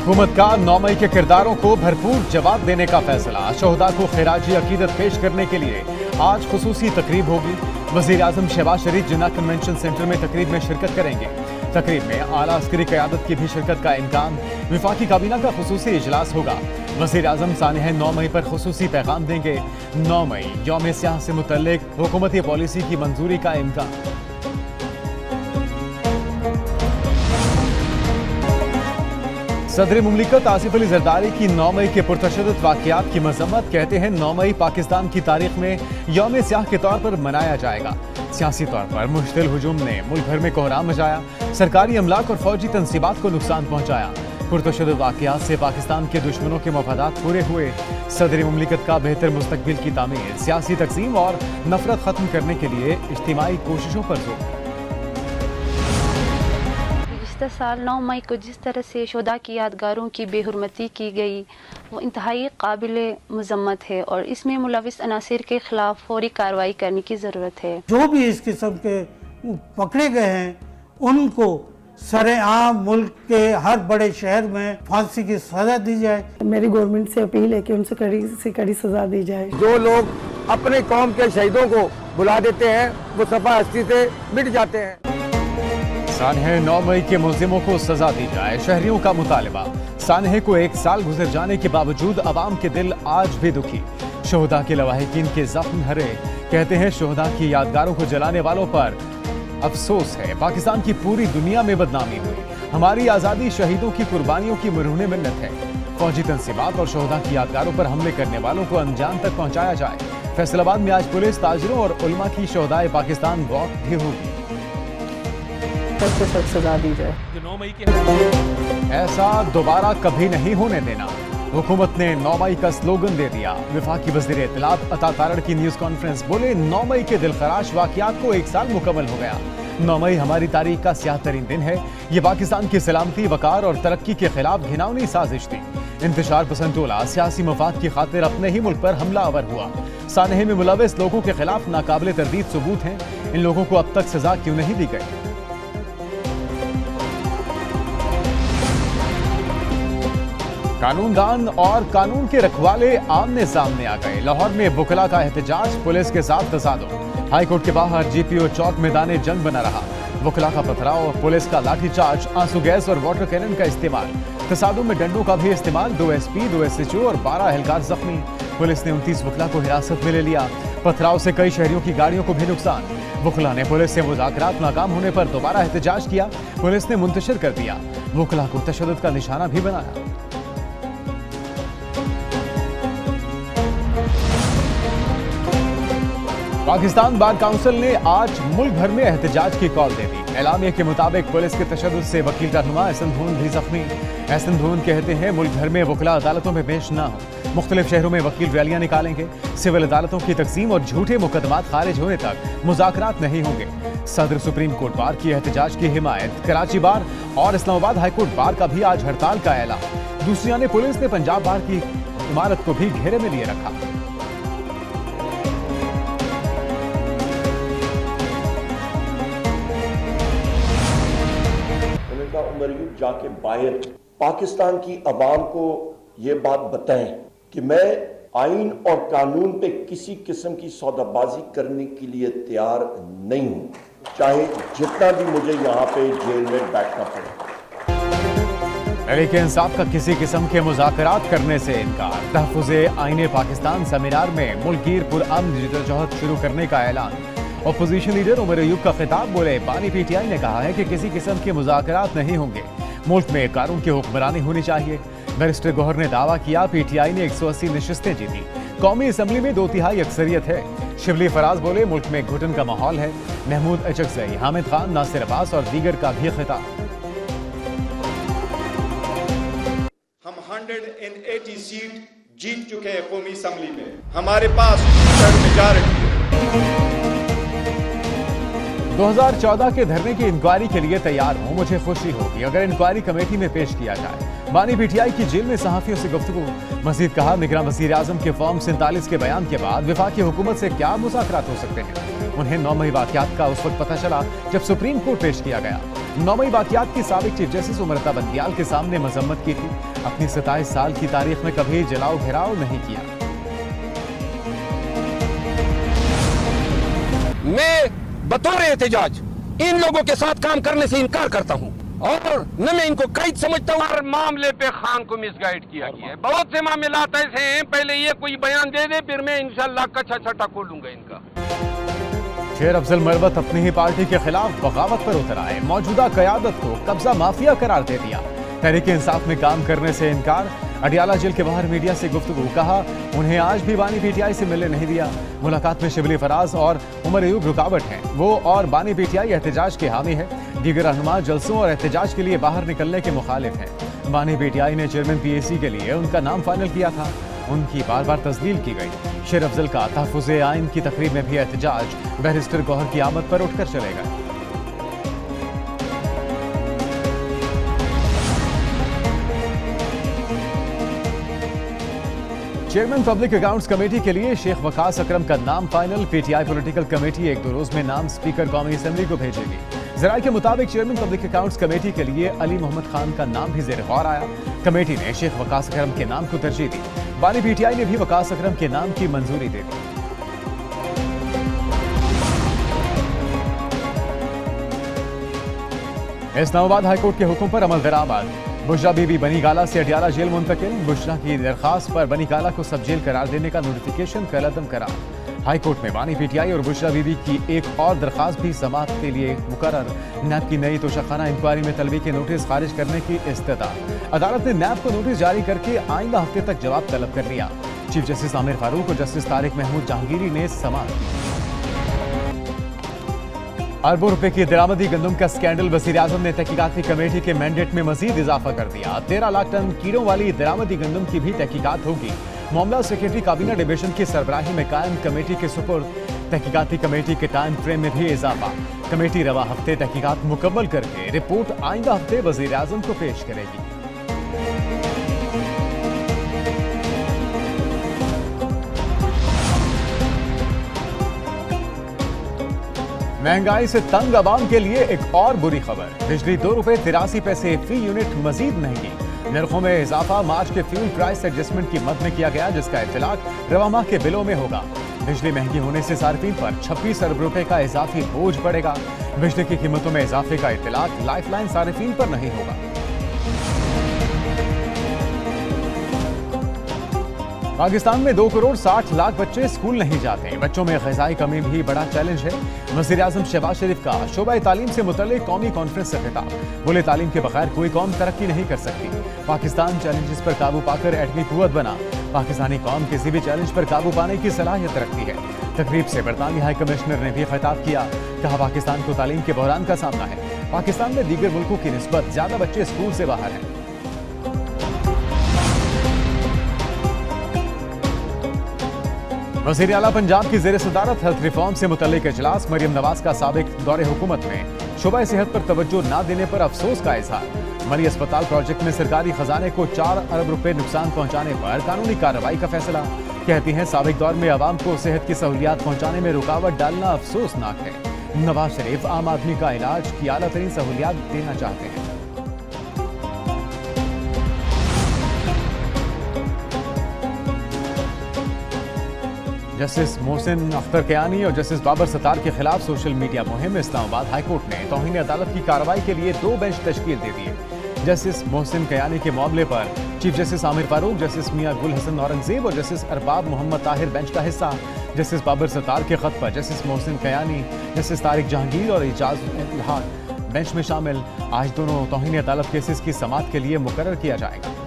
हुकूमत का 9 मई के किरदारों को भरपूर जवाब देने का फैसला। शोहदा को खिराजी अकीदत पेश करने के लिए आज खुसूसी तकरीब होगी। वजीर आजम शहबाज शरीफ जिन्ना कन्वेंशन सेंटर में तकरीब में शिरकत करेंगे। तकरीब में आला अस्करी क़यादत की भी शिरकत का इम्कान। विफाकी काबीना का खुसूसी इजलास होगा। वजीर आजम सानह 9 मई पर खुसूसी पैगाम देंगे। 9 मई यौम सियाह से मुतल्लिक हुकूमती पॉलिसी की मंजूरी का इम्कान। सदर मुमलिकत आसिफ अली जरदारी की 9 मई के पुरतशद्दुद वाक़यात की मजम्मत। कहते हैं 9 मई पाकिस्तान की तारीख में यौम सियाह के तौर पर मनाया जाएगा। सियासी तौर पर मुश्तिल हुजूम ने मुल्क भर में कोहराम मचाया, सरकारी अमलाक और फौजी तनसीबात को नुकसान पहुंचाया। पुरतशद्दुद वाक़यात से पाकिस्तान के दुश्मनों के मफादात पूरे हुए। सदर मुमलिकत का बेहतर मुस्तकबिल की तामीर, सियासी तक़सीम और नफरत खत्म करने के लिए इज्तिमाई कोशिशों पर जोर। गुज़िश्ता साल 9 मई को जिस तरह से शोहदा की यादगारों की बेहुरमती की गई वो इंतहाई काबिल मज़म्मत है और इसमें मुलविस अनासिर के खिलाफ फौरी कार्रवाई करने की ज़रूरत है। जो भी इस किस्म के पकड़े गए हैं उनको सरेआम मुल्क के हर बड़े शहर में फांसी की सजा दी जाए। मेरी गवर्नमेंट से अपील है कि उनसे कड़ी से कड़ी सजा दी जाए। जो लोग अपने कौम के शहीदों को बुला देते हैं वो सफा हस्ती से मिट जाते हैं। सानह 9 मई के मुल्जिमों को सजा दी जाए, शहरियों का मुतालबा। सानह को 1 साल गुजर जाने के बावजूद अवाम के दिल आज भी दुखी। शोहदा के लवाहिकीन के जख्म हरे। कहते हैं शोहदा की यादगारों को जलाने वालों पर अफसोस है। पाकिस्तान की पूरी दुनिया में बदनामी हुई। हमारी आज़ादी शहीदों की कुर्बानियों की मरहून मिन्नत है। फौजी तनसीबात और शोहदा की यादगारों पर हमले करने वालों को अंजाम तक पहुंचाया जाए। फैसलाबाद में आज पुलिस, ताजिरों और उलमा की शोहदाए पाकिस्तान वॉक भी होगी। सख्त सजा दी जाए। 9 मई के ऐसा दोबारा कभी नहीं होने देना। हुकूमत ने 9 मई का स्लोगन दे दिया। विफाकी वज़ीर इत्तलात अता तारड़ की न्यूज़ कॉन्फ्रेंस बोले 9 मई के दिलखराश वाक़यात को 1 साल मुकम्मल हो गया। 9 मई हमारी तारीख का स्याह तरीन दिन है। ये पाकिस्तान की सलामती, वकार और तरक्की के खिलाफ घिनौनी साजिश थी। इंतशार पसंद टोला सियासी मफाद की खातिर अपने ही मुल्क पर हमला आवर हुआ। सानहे में मुलविस लोगों के खिलाफ नाकाबिले तरदीद सबूत हैं। इन लोगों को अब तक सजा क्यों नहीं दी गई? कानूनदान और कानून के रखवाले आमने सामने आ गए। लाहौर में वुकला का एहतजाज, पुलिस के साथ तसादुम। हाईकोर्ट के बाहर जीपीओ चौक मैदान जंग बना रहा। वुकला का पथराव, पुलिस का लाठीचार्ज, आंसू गैस और वाटर कैनन का इस्तेमाल। तसादुम में डंडों का भी इस्तेमाल। 2 एसपी, 2 एसएचओ और 12 एहलकार जख्मी। पुलिस ने 29 वुकला को हिरासत में ले लिया। पथराव से कई शहरियों की गाड़ियों को भी नुकसान। वुकला ने पुलिस से मुज़ाकरात नाकाम होने पर दोबारा एहतजाज किया। पुलिस ने मुंतशिर कर दिया। वुकला को तशद्दुद का निशाना भी बनाया। पाकिस्तान बार काउंसिल ने आज मुल्क भर में एहतजाज की कॉल दे दी। एलामिया के मुताबिक पुलिस के तशद्दुद से वकील रहनुमा एहसन धून भी जख्मी। एहसन धून कहते हैं मुल्क भर में वुकला अदालतों में पेश न हो। मुख्तलिफ शहरों में वकील रैलियां निकालेंगे। सिविल अदालतों की तकसीम और झूठे मुकदमात खारिज होने तक मुज़ाकरात नहीं होंगे। सदर सुप्रीम कोर्ट बार की एहतजाज की हिमायत। कराची बार और इस्लामाबाद हाईकोर्ट बार का भी आज हड़ताल का ऐलान। दूसरी जानिब पुलिस ने पंजाब बार की इमारत को भी घेरे में लिए रखा। जाके बाहर पाकिस्तान की आवाम को ये बात बताएं कि मैं आइन और कानून पे किसी किस्म की सौदाबाजी करने के लिए तैयार नहीं हूं, चाहे जितना भी मुझे यहाँ पे जेल में बैठना पड़े। तहरीक इंसाफ का किसी किस्म के मुज़ाकरात करने से इनकार। तहफ़्फ़ुज़े आईने पाकिस्तान सेमिनार में मुल्कगीर पुरअमन जदोजहद शुरू करने का ऐलान। अपोजिशन लीडर उमर अयूब का खिताब। बोले बानी पीटीआई ने कहा है कि किसी किस्म के मुज़ाकरात नहीं होंगे। मुल्क में कानून की हुक्मरानी होनी चाहिए। बैरिस्टर गौहर ने दावा किया पीटीआई ने 180 नशिस्तें जीती। कौमी असम्बली में 2/3 अक्सरियत है। शिवली फराज बोले मुल्क में घुटन का माहौल है। महमूद अचकज़ई, हामिद खान, नासिर अब्बास और दीगर का भी खिताब। हम 180 सीट जीत चुके हैं कौमी असम्बली में। हमारे पास मेजॉरिटी है। 2014 के धरने की इंक्वायरी के लिए तैयार हूं। मुझे खुशी होगी अगर इंक्वायरी कमेटी में पेश किया जाए। बानी पीटीआई की जेल में सहाफियों से गुफ्तगू। मजीद कहा निगरान वजीर आजम के फॉर्म 47 के बयान के बाद विफाकी हुकूमत से क्या मुज़ाकरात हो सकते हैं। उन्हें 9 मई वाक़यात का उस वक्त पता चला जब सुप्रीम कोर्ट पेश किया गया। 9 मई वाक़यात की साबिक चीफ जस्टिस उमरता बंदियाल के सामने मजम्मत की थी। अपनी 27 साल की तारीख में कभी जलाओ घेराव नहीं किया। मैं बतौर एहतजाज इन लोगों के साथ काम करने से इनकार करता हूं और न मैं इनको कैद समझता हूं। हर मामले पे खान को मिसगाइड किया गया है। बहुत से मामलात ऐसे हैं, पहले ये कोई बयान दे दे, फिर मैं इंशाल्लाह कच्चा छटा खोलूंगा इनका। शेर अफजल मरवत अपनी ही पार्टी के खिलाफ बगावत पर उतर आए। मौजूदा क़यादत को कब्जा माफिया करार दे दिया। तहरीक इंसाफ में काम करने से इनकार। अडियाला जेल के बाहर मीडिया से गुफ्तगू। कहा उन्हें आज भी बानी पीटीआई से मिलने नहीं दिया। मुलाकात में शिबली फराज और उमर अयूब रुकावट हैं। वो और बानी पीटीआई एहतजाज के हामी है। दीगर रहनुमा जलसों और एहतजाज के लिए बाहर निकलने के मुखालिफ हैं। बानी पीटीआई ने चेयरमैन पीएसी के लिए उनका नाम फाइनल किया था। उनकी बार बार तस्दील की गई। शेर अफजल का तहफ़्फ़ुज़ आइन की तकरीब में भी एहतजाज। बैरिस्टर गौहर की आमद पर उठकर चले गए। चेयरमैन पब्लिक अकाउंट्स कमेटी के लिए शेख वकास अकरम का नाम फाइनल। पीटीआई पॉलिटिकल कमेटी 1-2 रोज में नाम स्पीकर कौमी असेंबली को भेजेगी। जराये के मुताबिक चेयरमैन पब्लिक अकाउंट्स कमेटी के लिए अली मोहम्मद खान का नाम भी ज़ेर गौर आया। कमेटी ने शेख वकास अकरम के नाम को तरजीह दी। बानी पीटीआई ने भी वकास अकरम के नाम की मंजूरी दे दी। इस्लामाबाद हाईकोर्ट के हुक्म पर अमल दरामद। बुशरा बीबी बनी गाला से अडियाला जेल मुंतकिल। बुशरा की दरखास्त पर बनी गाला को सब जेल करार देने का नोटिफिकेशन कलअदम करार। हाईकोर्ट में बानी पीटीआई और बुशरा बीबी की एक और दरखास्त भी समाअत के लिए मुकर्रर। नैब की नई तोशाखाना इंक्वायरी में तलबी के नोटिस खारिज करने की इस्तदा। अदालत ने नैब को नोटिस जारी करके आइंदा हफ्ते तक जवाब तलब कर लिया। चीफ जस्टिस आमिर फारूक और जस्टिस तारिक महमूद जहांगीरी ने समाअत की। अरबों रुपए की दरामदी गंदम का स्कैंडल। वज़ीर आज़म ने तहकीकाती कमेटी के मैंडेट में मजीद इजाफा कर दिया। 13 लाख टन कीड़ों वाली दरामदी गंदम की भी तहकीकात होगी। मामला सेक्रेटरी काबीना डिवीजन की सरबराही में कायम कमेटी के सुपुर्द। तहकीकाती कमेटी के टाइम फ्रेम में भी इजाफा। कमेटी रवा हफ्ते तहकीकात मुकम्मल करके रिपोर्ट आइंदा हफ्ते वज़ीर आज़म को पेश करेगी। महंगाई से तंग अवाम के लिए एक और बुरी खबर। बिजली 2 रुपए 83 पैसे फी यूनिट मजीद महंगी। नरखों में इजाफा मार्च के फ्यूल प्राइस एडजस्टमेंट की मद में किया गया, जिसका इत्तलाक रवा माह के बिलों में होगा। बिजली महंगी होने से सार्फिन पर 26 अरब रुपए का इजाफी बोझ पड़ेगा। बिजली की कीमतों में इजाफे का इत्तलाक लाइफलाइन सार्फिन पर नहीं होगा। पाकिस्तान में 2 करोड़ 60 लाख बच्चे स्कूल नहीं जाते। बच्चों में ग़िज़ाई कमी भी बड़ा चैलेंज है। वज़ीर आज़म शहबाज शरीफ का शोबा तालीम से मुतल्लिक़ कौमी कॉन्फ्रेंस से खिताब। बोले तालीम के बगैर कोई कौम तरक्की नहीं कर सकती। पाकिस्तान चैलेंजेस पर काबू पाकर एटमी कुव्वत बना। पाकिस्तानी कौम किसी भी चैलेंज पर काबू पाने की सलाहियत रखती है। तकरीब से बरतानी हाई कमिश्नर ने भी खिताब किया। कहा पाकिस्तान को तालीम के बहरान का सामना है। पाकिस्तान में दीगर मुल्कों की निस्बत ज्यादा बच्चे स्कूल से बाहर हैं। वज़ीर आला पंजाब की ज़ेर सदारत हेल्थ रिफॉर्म से मुतल्लिक इजलास। मरियम नवाज का साबिक दौरे हुकूमत में शोबा सेहत पर तवज्जो न देने पर अफसोस का इजहार। मरी अस्पताल प्रोजेक्ट में सरकारी खजाने को 4 अरब रुपए नुकसान पहुंचाने पर कानूनी कार्रवाई का फैसला। कहती हैं साबिक दौर में आवाम को सेहत की सहूलियात पहुंचाने में रुकावट डालना अफसोसनाक है। नवाज शरीफ आम आदमी का इलाज की आला तरीन सहूलियात देना चाहते हैं। जस्टिस मोहसिन अख्तर कयानी और जस्टिस बाबर सत्तार के खिलाफ सोशल मीडिया मुहिम। इस्लामाबाद हाईकोर्ट ने तौहीन अदालत की कार्रवाई के लिए 2 बेंच तश्कील दे दिए। जस्टिस मोहसिन कयानी के मामले पर chief justice Amir Farooq, justice Miyan Gul Hasan Aurangzeb और जस्टिस अरबाब मोहम्मद ताहिर बेंच का हिस्सा। जस्टिस बाबर सत्तार के खत पर जस्टिस मोहसिन कयानी, जस्टिस तारिक जहांगीर और इजाज बेंच में शामिल। आज दोनों तौहीन अदालत केसेस की समाअत के लिए मुकर्रर किया जाएगा।